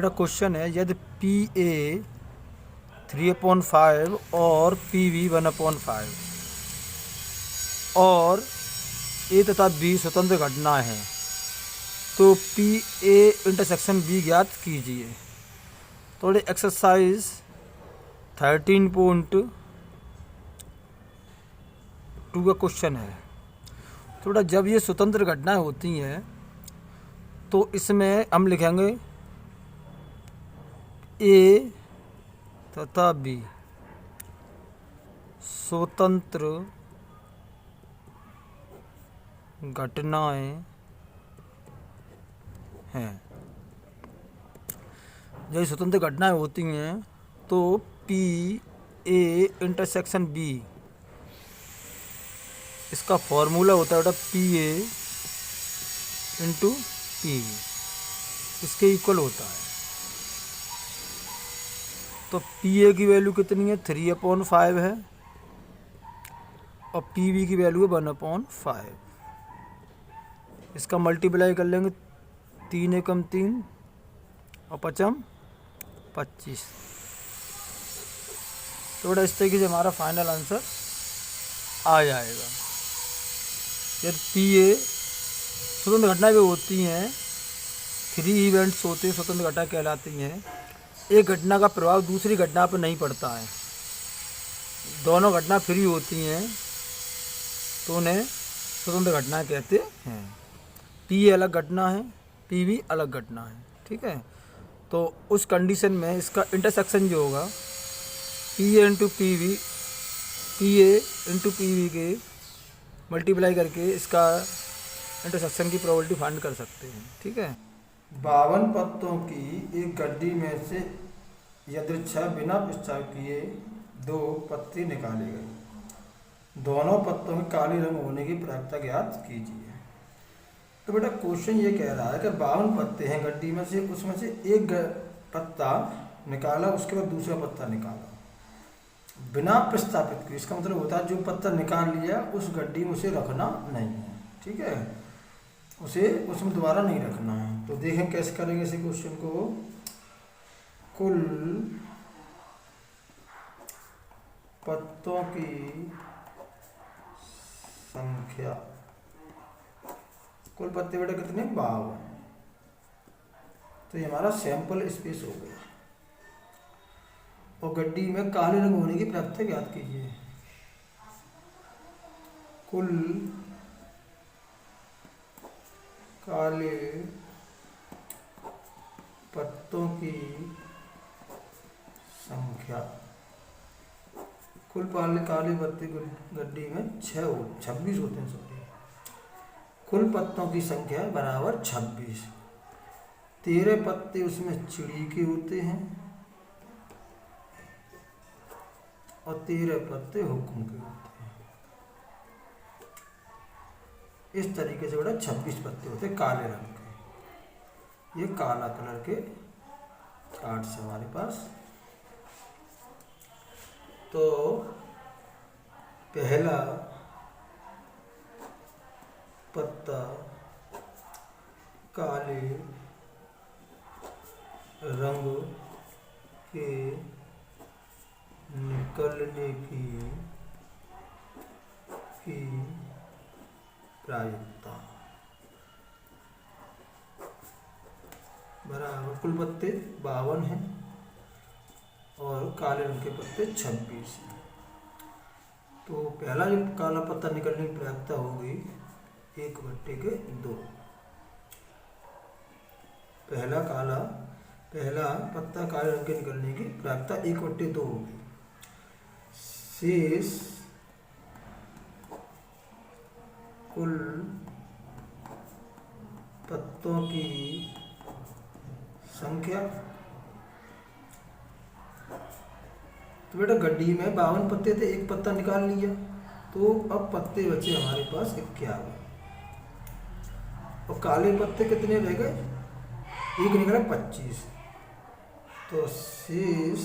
बेटा क्वेश्चन है, यदि पी ए 3/5 और पी वी 1/5 और ए तथा बी स्वतंत्र घटना है तो पी ए इंटरसेक्शन बी ज्ञात कीजिए। तो एक्सरसाइज 13.2 का क्वेश्चन है। थोड़ा जब ये स्वतंत्र घटनाएं होती हैं तो इसमें हम लिखेंगे ए तथा बी स्वतंत्र घटनाएं हैं। जब स्वतंत्र घटनाएं होती हैं तो पी ए इंटरसेक्शन बी, इसका फॉर्मूला होता है बेटा पी ए इंटू पी, इसके इक्वल होता है। तो पी ए की वैल्यू कितनी है, 3/5 है और पी वी की वैल्यू है 1/5। इसका मल्टीप्लाई कर लेंगे, 3 एकम 3 और 5 25। तो बेटा इस तरीके से हमारा फाइनल आंसर आ जाएगा। यदि पी ए स्वतंत्र घटनाएं भी होती हैं, 3 इवेंट्स होते हैं, स्वतंत्र घटना कहलाती हैं। एक घटना का प्रभाव दूसरी घटना पर नहीं पड़ता है, दोनों घटना फ्री होती हैं तो उन्हें स्वतंत्र घटना कहते हैं। पी ए अलग घटना है, पी वी अलग घटना है, ठीक है। तो उस कंडीशन में इसका इंटरसेक्शन जो होगा P A into P V, P A into P V के मल्टीप्लाई करके इसका इंटरसेक्शन की प्रोबेबिलिटी फाइंड कर सकते हैं, ठीक है। 52 पत्तों की एक गड्डी में से यदृच्छा बिना प्रस्ताव किए 2 पत्ते निकाले गए। दोनों पत्तों में काले रंग होने की प्रायिकता ज्ञात कीजिए। तो बेटा क्वेश्चन ये कह रहा है कि 52 पत्ते हैं गड्डी में से, उसमें से एक पत्ता निकाला, उसके बाद दूसरा पत्ता निकाला बिना प्रस्तावित किए। इसका मतलब होता है जो पत्ता निकाल लिया उस गड्डी में उसे रखना नहीं है, ठीक है, उसे उसमें दोबारा नहीं रखना है। तो देखें कैसे करेंगे इसी क्वेश्चन को। कुल पत्तों की संख्या, कुल पत्ते बेटा कितने, 52। तो ये हमारा सैंपल स्पेस हो गया। और गड्डी में काले रंग होने की प्रायिकता ज्ञात कीजिए। कुल काले पत्तों की संख्या, कुल काले पत्ते गड्डी में 26 होते हैं, सॉरी। कुल पत्तों की संख्या बराबर 26। 13 पत्ते उसमें चिड़ी के होते हैं और 13 पत्ते हुक्म के होते हैं। इस तरीके से बेटा 26 पत्ते होते हैं काले रंग के। ये काला कलर के कार्ड्स है हमारे पास। तो पहला पत्ता काले रंग के निकलने की प्रायिकता बराबर, कुल पत्ते 52 हैं और काले रंग के पत्ते 26 हैं। तो पहला जो काला पत्ता निकलने की प्रायिकता होगी 1/2। पहला पत्ता काले रंग के निकलने की प्रायिकता 1/2 होगी। शेष कुल पत्तों की संख्या, तो बेटा गड्डी में 52 पत्ते थे, एक पत्ता निकाल लिया, तो अब पत्ते बचे हमारे पास 51। और काले पत्ते कितने रह गए, एक निकला 25। तो शेष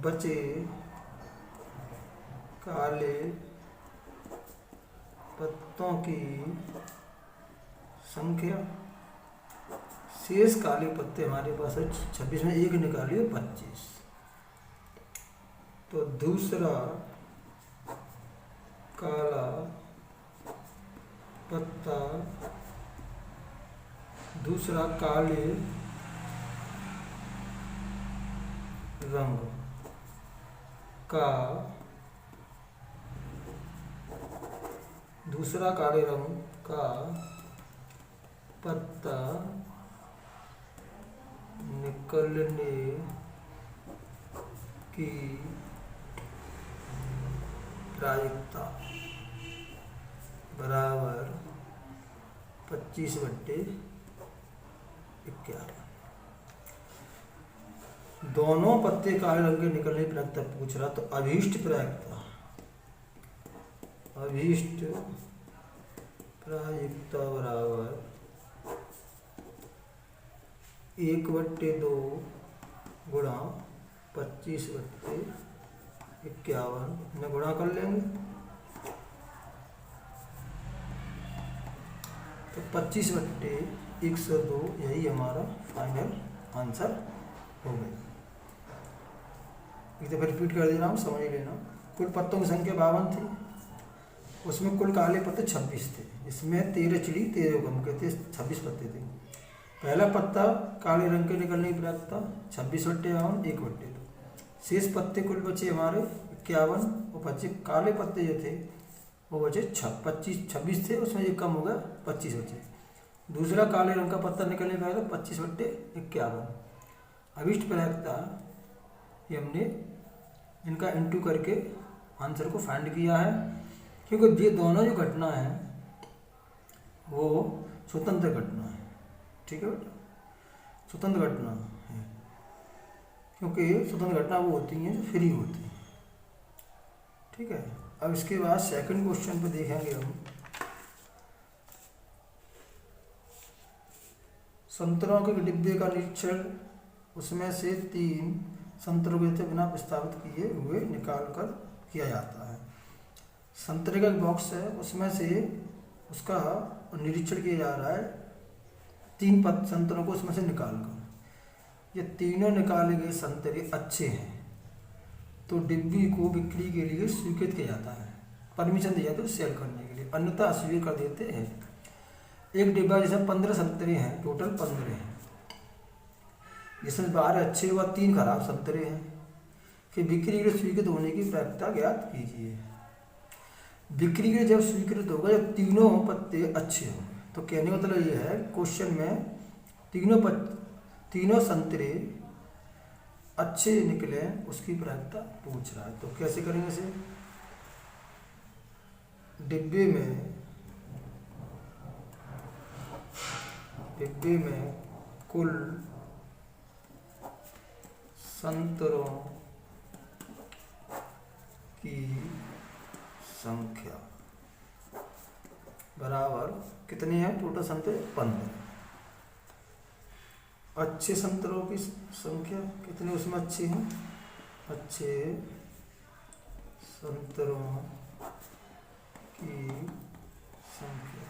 बचे काले पत्तों की संख्या। शेष काले पत्ते हमारे पास है 26 में एक निकालिए 25। तो दूसरा काला पत्ता, दूसरा काले रंग का, दूसरा काले रंग का पत्ता निकलने की प्रायिकता बराबर 25/51। दोनों पत्ते काले रंग के निकलने की प्रायिकता पूछ रहा, तो अभीष्ट प्रायिकता, अभीष्ट प्रायिकता बराबर 1/2 गुणा 25/51 में गुणा कर लेंगे तो 25/102 यही हमारा फाइनल आंसर हो गया। एक दफ़ा रिपीट कर दे रहा हूँ, समझ लेना। कुल पत्तों की संख्या 52 थी, उसमें कुल काले पत्ते 26 थे, इसमें 13 चिड़ी 13 कम कहते 26 पत्ते थे। पहला पत्ता काले रंग के निकलने की प्रायिकता 26/52 1/2। शेष पत्ते कुल बचे हमारे 51 और 25 काले पत्ते जो थे वो बचे 26 थे, उसमें एक कम हो गया 25 बचे। दूसरा काले रंग का पत्ता निकलने की प्रायिकता 25/51। अभीष्ट प्रायिकता ये हमने इनका इंटू करके आंसर को फाइंड किया है, क्योंकि ये दोनों जो घटना है वो स्वतंत्र घटना है। ठीक है बेटा, स्वतंत्र घटना है, क्योंकि स्वतंत्र घटना वो होती हैं जो फ्री होती हैं। ठीक है, अब इसके बाद सेकंड क्वेश्चन पे देखेंगे हम। संतरों के डिब्बे का निरीक्षण, उसमें से 3 संतरों को बिना प्रस्तावित किए हुए निकाल कर किया जाता है। संतरे का एक बॉक्स है, उसमें से उसका निरीक्षण किया जा रहा है 3 संतरों को उसमें से निकाल कर। ये तीनों निकाले गए संतरे अच्छे हैं तो डिब्बी को बिक्री के लिए स्वीकृत किया जाता है, परमिशन दी जाती है सेल करने के लिए, अन्यथा अस्वीकार कर देते हैं। एक डिब्बा जैसे 15 संतरे हैं, टोटल 15 हैं, जिसमें 12 अच्छे व 3 खराब संतरे हैं, कि बिक्री के लिए स्वीकृत होने की प्रायिकता ज्ञात कीजिए। बिक्री के लिए जब स्वीकृत होगा जब तीनों पत्ते अच्छे हों, तो कहने का मतलब ये है क्वेश्चन में तीनों संतरे अच्छे निकले उसकी प्रायिकता पूछ रहा है। तो कैसे करेंगे इसे? डिब्बे में कुल संतरों की संख्या बराबर कितने हैं? टोटल संतरे 15। अच्छे संतरों की संख्या कितने उसमें अच्छे हैं? अच्छे संतरों की संख्या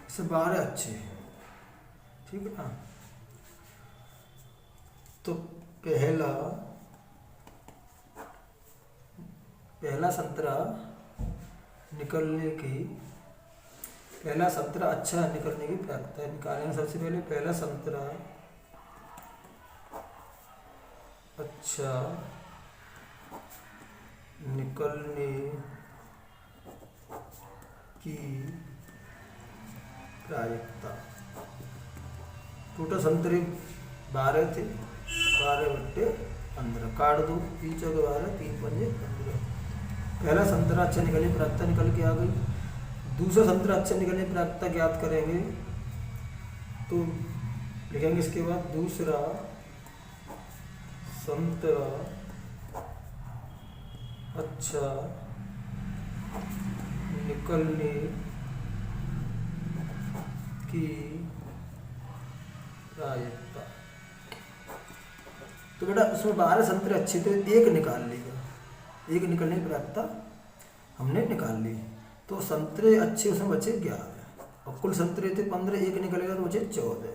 से 12 अच्छे हैं। ठीक है ना? तो पहला संतरा अच्छा निकलने की प्रायिकता निकालेंगे। सबसे पहले पहला संतरा अच्छा निकलने की प्रायिकता, टोटल संतरे 12 थे, 12/15 काट दो, 3 × 12 3 × 5 15। पहला संतरा अच्छा निकलने की प्रायिकता निकल के आ गई। दूसरा संतरा अच्छा निकलने की प्रायिकता ज्ञात करेंगे तो लिखेंगे इसके बाद दूसरा संतरा अच्छा निकलने की प्रायिकता। तो बेटा उसमें 12 संतरे अच्छे थे, एक निकाल लेगा, एक निकलने की प्रायिकता हमने निकाल ली। तो संतरे अच्छे उसमें बचे 11 और कुल संतरे थे 15, एक निकलेगा तो बचे 14।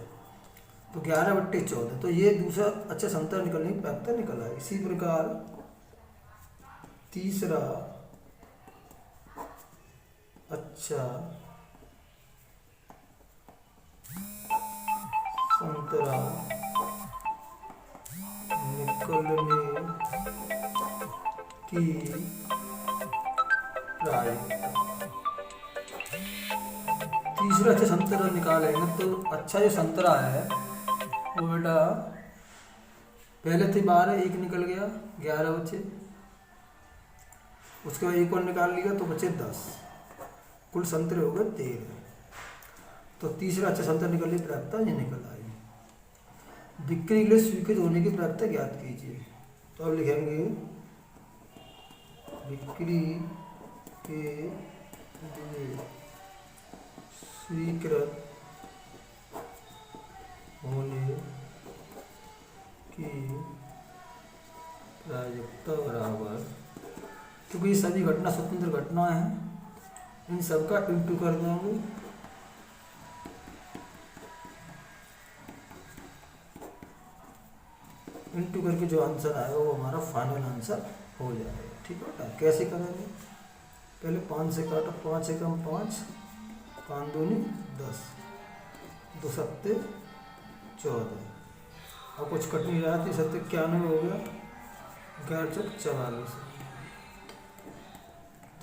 तो 11/14, तो ये दूसरा अच्छा संतरा निकलने की प्राप्त निकला है। इसी प्रकार तीसरा अच्छा संतरा निकलने की प्रायिकता। तीसरा अच्छा संतरा निकालेंगे तो अच्छा जो संतरा है वो बेटा पहले थे 12, एक निकल गया, 11 बचे, उसके बाद एक और निकाल लिया तो बचे 10, कुल संतरे हो गए 13। तो तीसरा अच्छा संतरा निकलने की प्राप्यता ये निकल आई। बिक्री के लिए स्वीकृत होने की प्राप्यता ज्ञात कीजिए। तो अब लिखेंगे बिक्री के लिए स्वीकृत होने की प्रायिकता बराबर, क्योंकि ये सभी घटना स्वतंत्र घटना है, इन सबका इंटू कर देंगे इंटू करके जो आंसर आएगा वो हमारा फाइनल आंसर हो जाएगा। ठीक है, कैसे करेंगे? पहले 5 से काटो, 5 एकम 5, 5 दूनी 10, 2 सत्ते 14, और कुछ कट नहीं रहा, 3 सत्ते 91 हो गया, 11 चौक 44।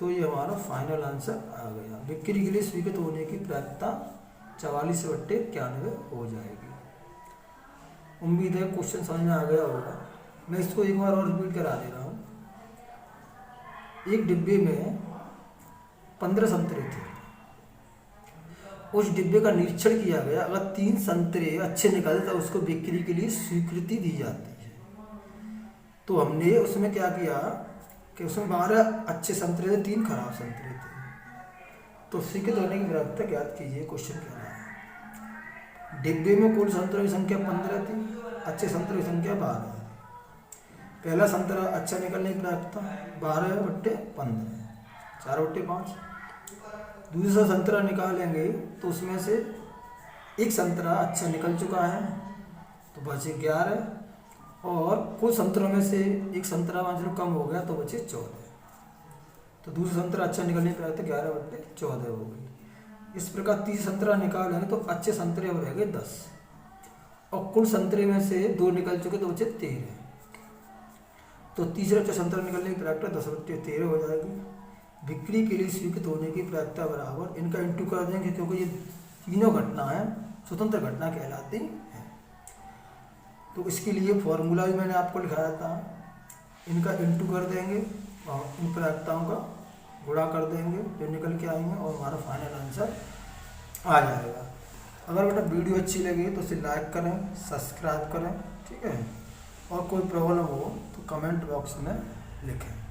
तो ये हमारा फाइनल आंसर आ गया। बिक्री के लिए स्वीकृत होने की प्रायिकता 44/91 हो जाएगी। उम्मीद है क्वेश्चन समझ में आ गया होगा। मैं इसको एक बार और रिपीट करा दे रहा हूँ। एक डिब्बे में 15 संतरे थे, उस डिब्बे का निरीक्षण किया गया, अगर 3 संतरे अच्छे निकले तो उसको बिक्री के लिए स्वीकृति दी जाती है। तो हमने उसमें क्या किया कि उसमें 12 अच्छे संतरे थे, 3 खराब संतरे थे। तो स्वीकृत होने की प्रायिकता ज्ञात कीजिए। क्वेश्चन कह रहा है डिब्बे में कुल संतरों की संख्या 15 थी, अच्छे संतरों की संख्या 12 है। पहला संतरा अच्छा निकलने की प्रायिकता 12/15, 4/5। दूसरा संतरा निकालेंगे तो उसमें से एक संतरा अच्छा निकल चुका है तो बचे 11, और कुछ संतरों में से एक संतरा मतलब कम हो गया तो बचे 14। तो दूसरा संतरा अच्छा निकलने की प्रायिकता 11/14 हो गई। इस प्रकार 30 संतरा निकालेंगे तो अच्छे संतरे हो रहेंगे 10, और कुल संतरे में से 2 निकल चुके तो बचे 13। तो तीसरा अच्छा संतरा निकलने की प्रायिकता 10/13 हो जाएगी। बिक्री के लिए स्वीकृत होने की प्रायिकता बराबर, इनका इंटू कर देंगे क्योंकि ये तीनों घटना है स्वतंत्र घटना कहलाती है। तो इसके लिए फॉर्मूला भी मैंने आपको लिखाया था, इनका इंटू कर देंगे और इन प्रायिकताओं का गुणा कर देंगे जो निकल के आएंगे, और हमारा फाइनल आंसर आ जाएगा। अगर बेटा वीडियो अच्छी लगी तो इसे लाइक करें, सब्सक्राइब करें, ठीक है, और कोई प्रॉब्लम हो तो कमेंट बॉक्स में लिखें।